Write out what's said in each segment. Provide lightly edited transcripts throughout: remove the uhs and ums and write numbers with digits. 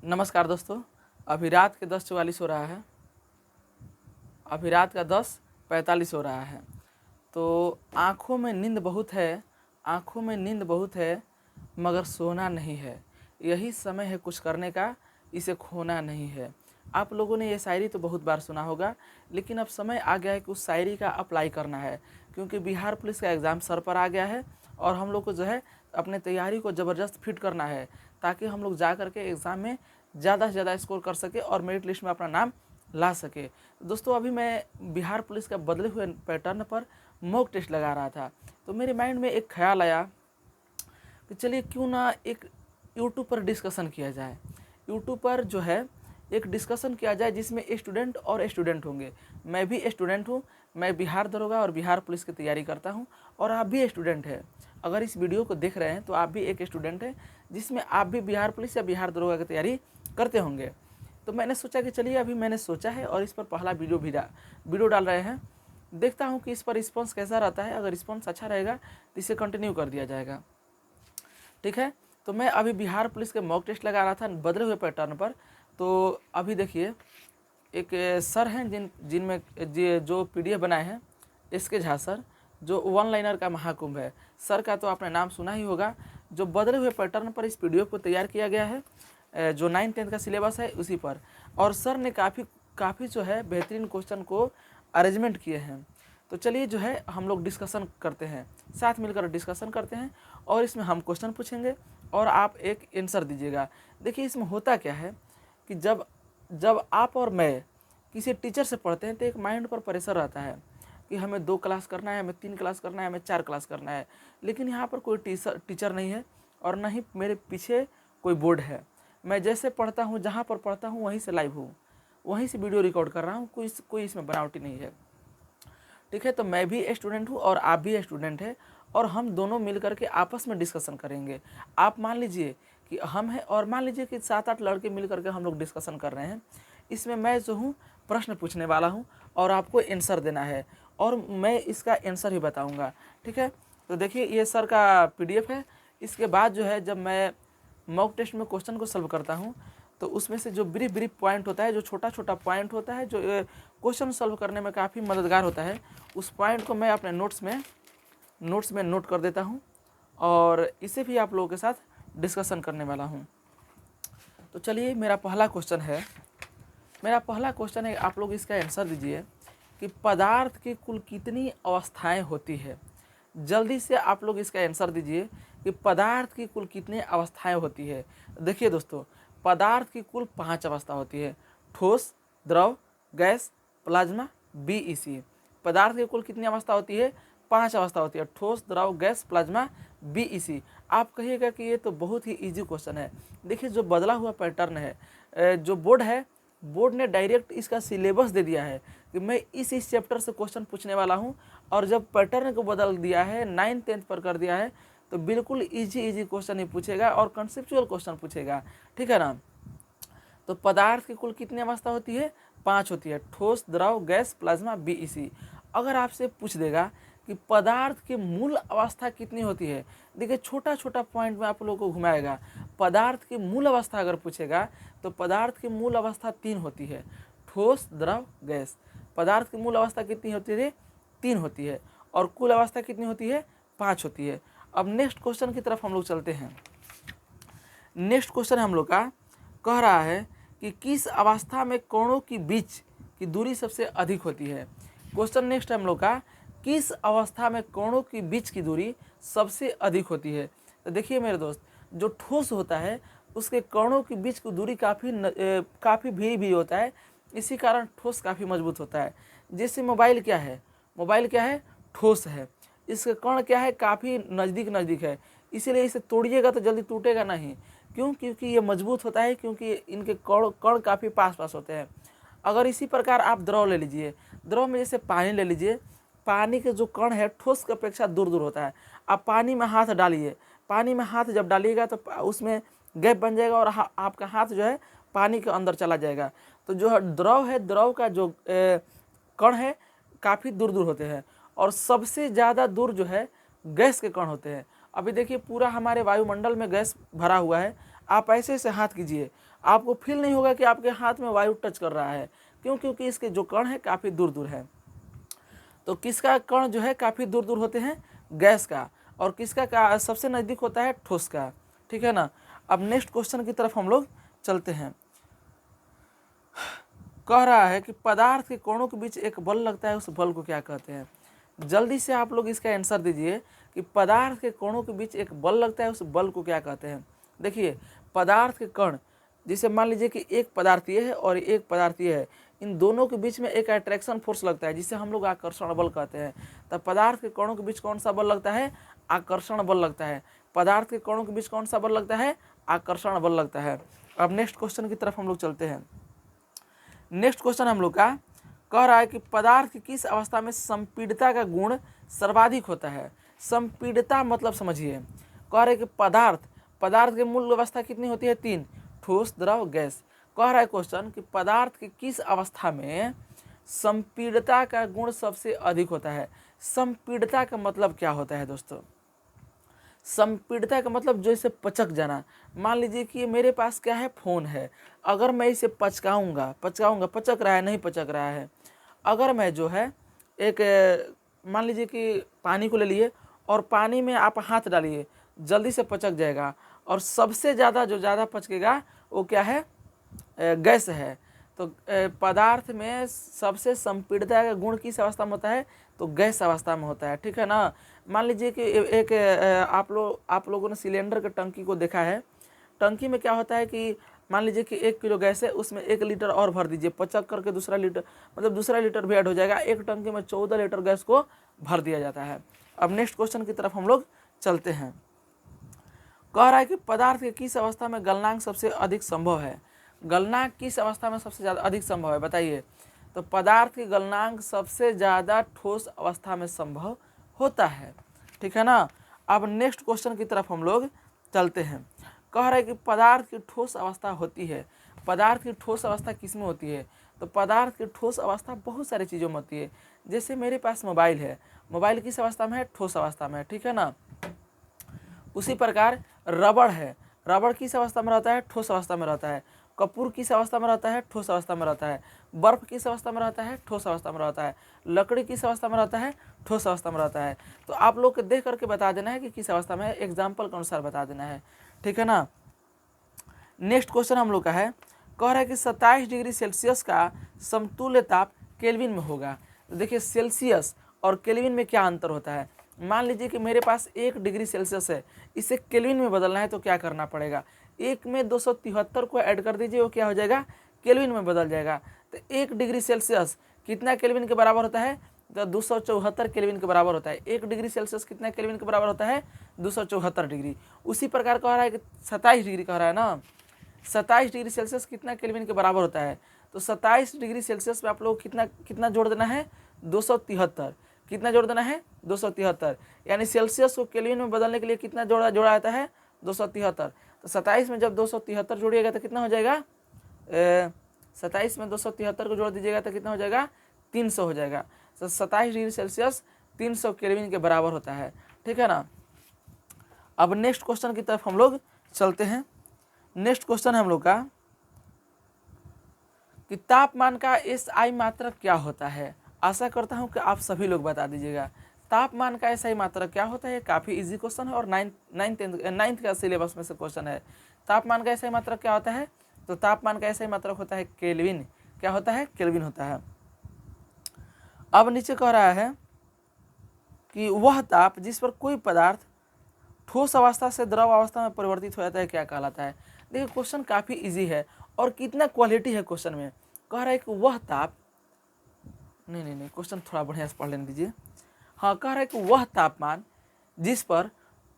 नमस्कार दोस्तों। अभी रात के 10:44 हो रहा है। अभी रात का 10:45 हो रहा है। तो आँखों में नींद बहुत है, आँखों में नींद बहुत है, मगर सोना नहीं है। यही समय है कुछ करने का, इसे खोना नहीं है। आप लोगों ने ये शायरी तो बहुत बार सुना होगा, लेकिन अब समय आ गया है कि उस शायरी का अप्लाई करना है, क्योंकि बिहार पुलिस का एग्ज़ाम सर पर आ गया है और हम लोग को जो है अपने तैयारी को ज़बरदस्त फिट करना है, ताकि हम लोग जा कर के एग्ज़ाम में ज़्यादा से ज़्यादा स्कोर कर सके और मेरिट लिस्ट में अपना नाम ला सके। दोस्तों, अभी मैं बिहार पुलिस का बदले हुए पैटर्न पर मॉक टेस्ट लगा रहा था, तो मेरे माइंड में एक ख्याल आया कि चलिए क्यों ना एक यूट्यूब पर डिस्कशन किया जाए। यूट्यूब पर जो है एक डिस्कशन किया जाए जिसमें स्टूडेंट और स्टूडेंट होंगे। मैं भी स्टूडेंट हूँ, मैं बिहार दरोगा और बिहार पुलिस की तैयारी करता हूँ, और आप भी स्टूडेंट हैं। अगर इस वीडियो को देख रहे हैं तो आप भी एक स्टूडेंट हैं, जिसमें आप भी बिहार पुलिस या बिहार दरोगा की तैयारी करते होंगे। तो मैंने सोचा कि चलिए अभी मैंने सोचा है और इस पर पहला वीडियो डाल रहे हैं। देखता हूँ कि इस पर रिस्पॉन्स कैसा रहता है। अगर रिस्पॉन्स अच्छा रहेगा तो इसे कंटिन्यू कर दिया जाएगा, ठीक है। तो मैं अभी बिहार पुलिस के मॉक टेस्ट लगा रहा था बदले हुए पैटर्न पर। तो अभी देखिए, एक सर हैं जिनमें जो PDF बनाए हैं, SK झा सर, जो वन लाइनर का महाकुंभ है। सर का तो आपने नाम सुना ही होगा। जो बदले हुए पैटर्न पर इस PDF को तैयार किया गया है, जो 9th-10th का सिलेबस है उसी पर। और सर ने काफ़ी जो है बेहतरीन क्वेश्चन को अरेंजमेंट किए हैं। तो चलिए जो है हम लोग डिस्कशन करते हैं, साथ मिलकर डिस्कशन करते हैं, और इसमें हम क्वेश्चन पूछेंगे और आप एक आंसर दीजिएगा। देखिए इसमें होता क्या है कि जब आप और मैं किसी टीचर से पढ़ते हैं तो एक माइंड पर प्रेशर रहता है कि हमें 2 क्लास करना है, हमें 3 क्लास करना है, हमें 4 क्लास करना है। लेकिन यहाँ पर कोई टीचर नहीं है और ना ही मेरे पीछे कोई बोर्ड है। मैं जैसे पढ़ता हूँ, जहाँ पर पढ़ता हूँ वहीं से लाइव हूँ, वहीं से वीडियो रिकॉर्ड कर रहा हूँ। कोई इसमें बनावटी नहीं है, ठीक है। तो मैं भी स्टूडेंट हूँ और आप भी स्टूडेंट हैं, और हम दोनों मिल करके आपस में डिस्कशन करेंगे। आप मान लीजिए कि हम हैं, और मान लीजिए कि 7-8 लड़के मिल करके हम लोग डिस्कशन कर रहे हैं। इसमें मैं जो हूँ प्रश्न पूछने वाला हूँ और आपको आंसर देना है, और मैं इसका आंसर ही बताऊँगा, ठीक है। तो देखिए ये सर का PDF है। इसके बाद जो है जब मैं मॉक टेस्ट में क्वेश्चन को सॉल्व करता हूँ, तो उसमें से जो ब्रीफ पॉइंट होता है, जो छोटा छोटा पॉइंट होता है, जो क्वेश्चन सॉल्व करने में काफ़ी मददगार होता है, उस पॉइंट को मैं अपने नोट्स में नोट कर देता हूँ, और इसे भी आप लोगों के साथ डिस्कशन करने वाला हूँ। तो चलिए मेरा पहला क्वेश्चन है, आप लोग इसका आंसर दीजिए कि पदार्थ की कुल कितनी अवस्थाएं होती है। जल्दी से आप लोग इसका आंसर दीजिए कि पदार्थ की कुल कितनी अवस्थाएं होती है। देखिए दोस्तों, पदार्थ की कुल 5 अवस्था होती है: ठोस, द्रव, गैस, प्लाज्मा, BEC। पदार्थ की कुल कितनी अवस्था होती है? 5 अवस्था होती है: ठोस, द्रव, गैस, प्लाज्मा, BEC। आप कहिएगा कि ये तो बहुत ही इजी क्वेश्चन है। देखिए जो बदला हुआ पैटर्न है, जो बोर्ड ने डायरेक्ट इसका सिलेबस दे दिया है कि मैं इस चैप्टर से क्वेश्चन पूछने वाला हूँ, और जब पैटर्न को बदल दिया है, 9th-10th पर कर दिया है, तो बिल्कुल इजी क्वेश्चन ही पूछेगा और कंसेप्चुअल क्वेश्चन पूछेगा, ठीक है ना। तो पदार्थ की कुल कितनी अवस्था होती है? 5 होती है: ठोस, द्रव, गैस, प्लाज्मा, BEC। अगर आपसे पूछ देगा कि पदार्थ की मूल अवस्था कितनी होती है, देखिए छोटा छोटा पॉइंट में आप लोगों को घुमाएगा। पदार्थ की मूल अवस्था अगर पूछेगा तो पदार्थ की मूल अवस्था 3 होती है: ठोस, द्रव, गैस। पदार्थ की मूल अवस्था कितनी होती है? 3 होती है। और कुल अवस्था कितनी होती है? 5 होती है। अब नेक्स्ट क्वेश्चन की तरफ हम लोग चलते हैं। नेक्स्ट क्वेश्चन हम लोग का कह रहा है कि किस अवस्था में कोणों की बीच की दूरी सबसे अधिक होती है। क्वेश्चन नेक्स्ट हम लोग का, किस अवस्था में कोणों की बीच की दूरी सबसे अधिक होती है। तो देखिए मेरे दोस्त, जो ठोस होता है उसके कणों के बीच की दूरी काफ़ी भी होता है। इसी कारण ठोस काफ़ी मजबूत होता है। जैसे मोबाइल क्या है? ठोस है। इसके कण क्या है? काफ़ी नज़दीक है। इसीलिए इसे तोड़िएगा तो जल्दी टूटेगा नहीं। क्यों? क्योंकि ये मजबूत होता है, क्योंकि इनके कण काफ़ी पास होते हैं। अगर इसी प्रकार आप द्रव ले लीजिए, द्रव में जैसे पानी ले लीजिए, पानी के जो कण है ठोस की अपेक्षा दूर होता है। आप पानी में हाथ डालिए, पानी में हाथ जब डालिएगा तो उसमें गैप बन जाएगा और आपका हाथ जो है पानी के अंदर चला जाएगा। तो जो द्रव है, द्रव का जो कण है काफ़ी दूर होते हैं, और सबसे ज़्यादा दूर जो है गैस के कण होते हैं। अभी देखिए पूरा हमारे वायुमंडल में गैस भरा हुआ है। आप ऐसे हाथ कीजिए, आपको फील नहीं होगा कि आपके हाथ में वायु टच कर रहा है। क्यों? क्योंकि इसके जो कण है काफ़ी दूर दूर है। तो किसका कण जो है काफ़ी दूर दूर होते हैं? गैस का। और किसका का सबसे नज़दीक होता है? ठोस का। ठीक है ना। अब नेक्स्ट क्वेश्चन की तरफ हम लोग चलते हैं। कह रहा है कि पदार्थ के कोणों के बीच एक बल लगता है, उस बल को क्या कहते हैं? जल्दी से आप लोग इसका आंसर दीजिए कि पदार्थ के कोणों के बीच एक बल लगता है, उस बल को क्या कहते हैं? देखिए, पदार्थ के कण, जिसे मान लीजिए कि एक पदार्थीय है और एक पदार्थीय है, इन दोनों के बीच में एक अट्रैक्शन फोर्स लगता है, जिसे हम लोग आकर्षण बल कहते हैं। तब पदार्थ के कणों के बीच कौन सा बल लगता है? आकर्षण बल लगता है। पदार्थ के कणों के बीच कौन सा बल लगता है? आकर्षण बल लगता है। अब नेक्स्ट क्वेश्चन की तरफ हम लोग चलते हैं। नेक्स्ट क्वेश्चन हम लोग का कह रहा है कि पदार्थ की किस अवस्था में संपीड़ितता का गुण सर्वाधिक होता है? संपीड़ितता मतलब समझिए, कह रहे हैं कि पदार्थ की मूल अवस्था कितनी होती है? 3, ठोस, द्रव, गैस। कह रहा है क्वेश्चन कि पदार्थ की किस अवस्था में संपीड़ितता का गुण सबसे अधिक होता है? संपीड़ितता का मतलब क्या होता है दोस्तों? संपीड़ितता का मतलब जैसे पचक जाना। मान लीजिए कि मेरे पास क्या है? फ़ोन है। अगर मैं इसे पचक रहा है, नहीं पचक रहा है। अगर मैं जो है एक मान लीजिए कि पानी को ले लिए और पानी में आप हाथ डालिए, जल्दी से पचक जाएगा। और सबसे ज़्यादा जो ज़्यादा पचकेगा वो क्या है? गैस है। तो पदार्थ में सबसे संपीड़ितता का गुण किस अवस्था में होता है? तो गैस अवस्था में होता है। ठीक है ना। मान लीजिए कि एक आप लोगों ने सिलेंडर के टंकी को देखा है। टंकी में क्या होता है कि मान लीजिए कि 1 किलो गैस है, उसमें 1 लीटर और भर दीजिए, पचक करके दूसरा लीटर भी ऐड हो जाएगा। एक टंकी में 14 लीटर गैस को भर दिया जाता है। अब नेक्स्ट क्वेश्चन की तरफ हम लोग चलते हैं। कह रहा है कि पदार्थ के किस अवस्था में गलनांक सबसे अधिक संभव है? गलनांक किस अवस्था में सबसे ज़्यादा अधिक संभव है, बताइए? तो पदार्थ की गलनांक सबसे ज़्यादा ठोस अवस्था में संभव होता है। ठीक है ना। अब नेक्स्ट क्वेश्चन की तरफ हम लोग चलते हैं। कह रहा है कि पदार्थ की ठोस अवस्था होती है। पदार्थ की ठोस अवस्था किस में होती है? तो पदार्थ की ठोस अवस्था बहुत सारी चीज़ों में होती है। जैसे मेरे पास मोबाइल है, मोबाइल किस अवस्था में है? ठोस अवस्था में है। ठीक है ना। उसी प्रकार रबड़ है, रबड़ किस अवस्था में रहता है? ठोस अवस्था में रहता है। कपूर किस अवस्था में रहता है? ठोस अवस्था में रहता है। बर्फ किस अवस्था में रहता है? ठोस अवस्था में रहता है। लकड़ी किस अवस्था में रहता है? ठोस अवस्था में रहता है। तो आप लोग को देख करके बता देना है कि किस अवस्था में है, एग्जाम्पल के अनुसार बता देना है। ठीक है ना। नेक्स्ट क्वेश्चन हम लोग का है, कह रहा है कि 27 डिग्री सेल्सियस का समतुल्य ताप केल्विन में होगा। तो देखिए, सेल्सियस और केल्विन में क्या अंतर होता है? मान लीजिए कि मेरे पास 1 डिग्री सेल्सियस है, इसे केल्विन में बदलना है तो क्या करना पड़ेगा? 1 में 273 को ऐड कर दीजिए, वो क्या हो जाएगा? केल्विन में बदल जाएगा। तो 1 डिग्री सेल्सियस कितना केल्विन के बराबर होता है? तो 274 केल्विन के बराबर होता है। 1 डिग्री सेल्सियस कितना केल्विन के बराबर होता है? 274 डिग्री। उसी प्रकार कह रहा है कि 27 डिग्री कह रहा है ना, 27 डिग्री सेल्सियस कितना केल्विन के बराबर होता है? तो 27 डिग्री सेल्सियस में आप लोग कितना जोड़ देना है? 273। कितना जोड़ देना है? 273। यानी सेल्सियस को केल्विन में बदलने के लिए कितना जोड़ा जाता है? 273। तो 27 में जब 273 जोड़िएगा तो कितना हो जाएगा? 27 में 273 को जोड़ दीजिएगा तो कितना हो जाएगा? 300 हो जाएगा। तो 27 डिग्री सेल्सियस 300 केल्विन के बराबर होता है। ठीक है ना। अब नेक्स्ट क्वेश्चन की तरफ हम लोग चलते हैं। नेक्स्ट क्वेश्चन है हम लोग का कि तापमान का SI मात्रक क्या होता है? आशा करता हूं कि आप सभी लोग बता दीजिएगा। तापमान का SI मात्रक क्या होता है? काफ़ी इजी क्वेश्चन है और नाइन्थ का सिलेबस में से क्वेश्चन है। तापमान का SI मात्रक क्या होता है? तो तापमान का SI मात्रक होता है केल्विन। क्या होता है? केल्विन होता है। अब नीचे कह रहा है कि वह ताप जिस पर कोई पदार्थ ठोस अवस्था से द्रव अवस्था में परिवर्तित हो जाता है क्या कहलाता है? देखिए, क्वेश्चन काफ़ी इजी है और कितना क्वालिटी है क्वेश्चन में। कह रहा है कि वह ताप, नहीं, क्वेश्चन थोड़ा बढ़िया से पढ़ लेने दीजिए। हाँ, कह रहा है कि वह तापमान जिस पर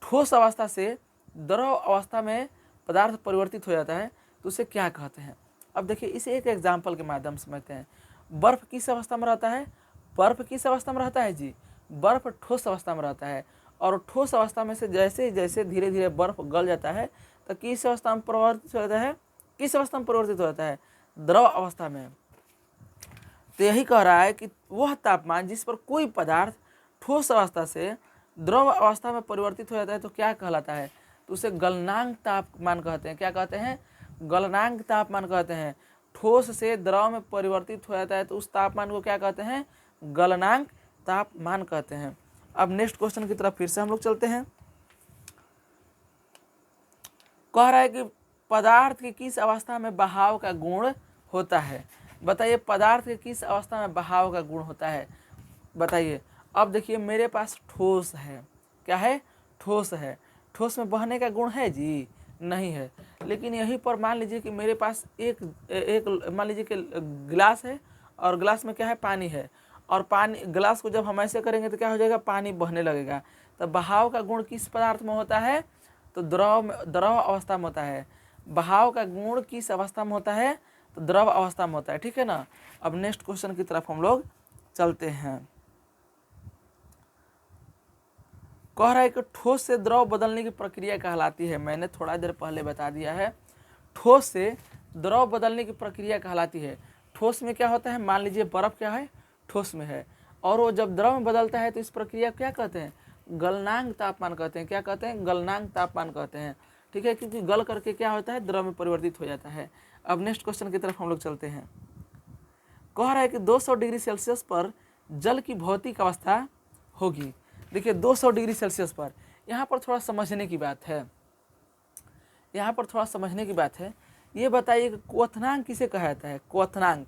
ठोस अवस्था से द्रव अवस्था में पदार्थ परिवर्तित हो जाता है तो उसे क्या कहते हैं? अब देखिए, इसे एक एग्जाम्पल के माध्यम से समझते हैं। बर्फ किस अवस्था में रहता है? बर्फ किस अवस्था में रहता है जी? बर्फ ठोस अवस्था में रहता है। और ठोस अवस्था में से जैसे जैसे धीरे धीरे बर्फ गल जाता है तो किस अवस्था में परिवर्तित हो जाता है? किस अवस्था में परिवर्तित हो जाता है? द्रव अवस्था में। तो यही कह रहा है कि वह तापमान जिस पर कोई पदार्थ ठोस अवस्था से द्रव अवस्था में परिवर्तित हो जाता है तो क्या कहलाता है? तो उसे गलनांक तापमान कहते हैं। क्या कहते हैं? गलनांक तापमान कहते हैं। ठोस से द्रव में परिवर्तित हो जाता है तो उस तापमान को क्या कहते हैं? गलनांक तापमान कहते हैं। अब नेक्स्ट क्वेश्चन की तरफ फिर से हम लोग चलते हैं। कह रहा है कि पदार्थ की किस अवस्था में बहाव का गुण होता है? बताइए, पदार्थ के किस अवस्था में बहाव का गुण होता है? बताइए। अब देखिए, मेरे पास ठोस है। क्या है? ठोस है। ठोस में बहने का गुण है जी? नहीं है। लेकिन यहीं पर मान लीजिए कि मेरे पास एक मान लीजिए कि गिलास है और गिलास में क्या है? पानी है। और पानी, गिलास को जब हम ऐसे करेंगे तो क्या हो जाएगा? पानी बहने लगेगा। तो बहाव का गुण किस पदार्थ में होता है? तो द्रव अवस्था में होता है। बहाव का गुण किस अवस्था में होता है? तो द्रव अवस्था में होता है। ठीक है ना। अब नेक्स्ट क्वेश्चन की तरफ हम लोग चलते हैं। कह रहा है कि ठोस से द्रव बदलने की प्रक्रिया कहलाती है। मैंने थोड़ा देर पहले बता दिया है, ठोस से द्रव बदलने की प्रक्रिया कहलाती है। ठोस में क्या होता है? मान लीजिए बर्फ क्या है? ठोस में है, और वो जब द्रव में बदलता है तो इस प्रक्रिया क्या कहते हैं? गलनांक तापमान कहते हैं। क्या कहते हैं? गलनांक तापमान कहते हैं। ठीक है, क्योंकि गल करके क्या होता है? द्रव में परिवर्तित हो जाता है। अब नेक्स्ट क्वेश्चन की तरफ हम लोग चलते हैं। कह रहा है कि 200 डिग्री सेल्सियस पर जल की भौतिक अवस्था होगी। देखिए, 200 डिग्री सेल्सियस पर, यहाँ पर थोड़ा समझने की बात है। यहाँ पर थोड़ा समझने की बात है। ये बताइए कि क्वथनांक किसे कहा जाता है? क्वथनांक,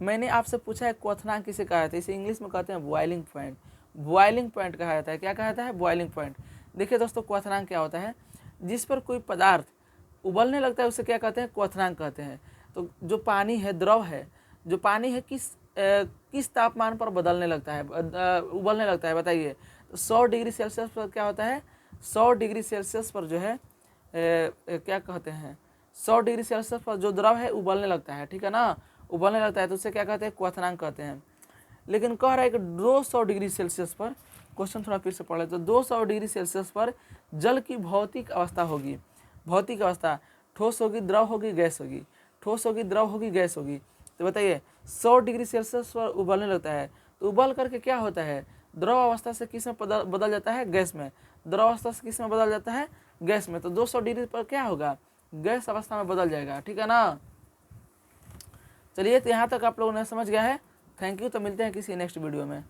मैंने आपसे पूछा है क्वथनांक किसे कहा जाता है? इसे इंग्लिश में कहते हैं बॉइलिंग पॉइंट। बॉइलिंग पॉइंट कहा जाता है। क्या कहा जाता है? Boiling point. देखिए दोस्तों, क्वथनांक क्या होता है? जिस पर कोई पदार्थ उबलने लगता है उसे क्या कहते हैं? क्वथनांक कहते हैं। तो जो पानी है, द्रव है, जो पानी है किस तापमान पर बदलने लगता है, उबलने लगता है? बताइए। तो 100 डिग्री सेल्सियस पर क्या होता है? 100 डिग्री सेल्सियस पर जो है क्या कहते हैं? 100 डिग्री सेल्सियस पर जो द्रव है उबलने लगता है। ठीक है ना। उबलने लगता है तो उसे क्या कहते हैं? क्वथनांक कहते हैं। लेकिन कह रहा है कि 200 डिग्री सेल्सियस पर, क्वेश्चन थोड़ा फिर से पढ़ ले, तो 200 डिग्री सेल्सियस पर जल की भौतिक अवस्था होगी। भौतिक अवस्था, ठोस होगी, द्रव होगी, गैस होगी। ठोस होगी, द्रव होगी, गैस होगी। तो बताइए, 100 डिग्री सेल्सियस पर उबलने लगता है तो उबल करके क्या होता है? द्रव अवस्था से किस में बदल जाता है? गैस में। द्रव अवस्था से किस में बदल जाता है? गैस में। तो 200 डिग्री पर क्या होगा? गैस अवस्था में बदल जाएगा। ठीक है ना। चलिए, तो यहाँ तक आप लोगों ने समझ गया है। Thank you. तो मिलते हैं किसी नेक्स्ट वीडियो में।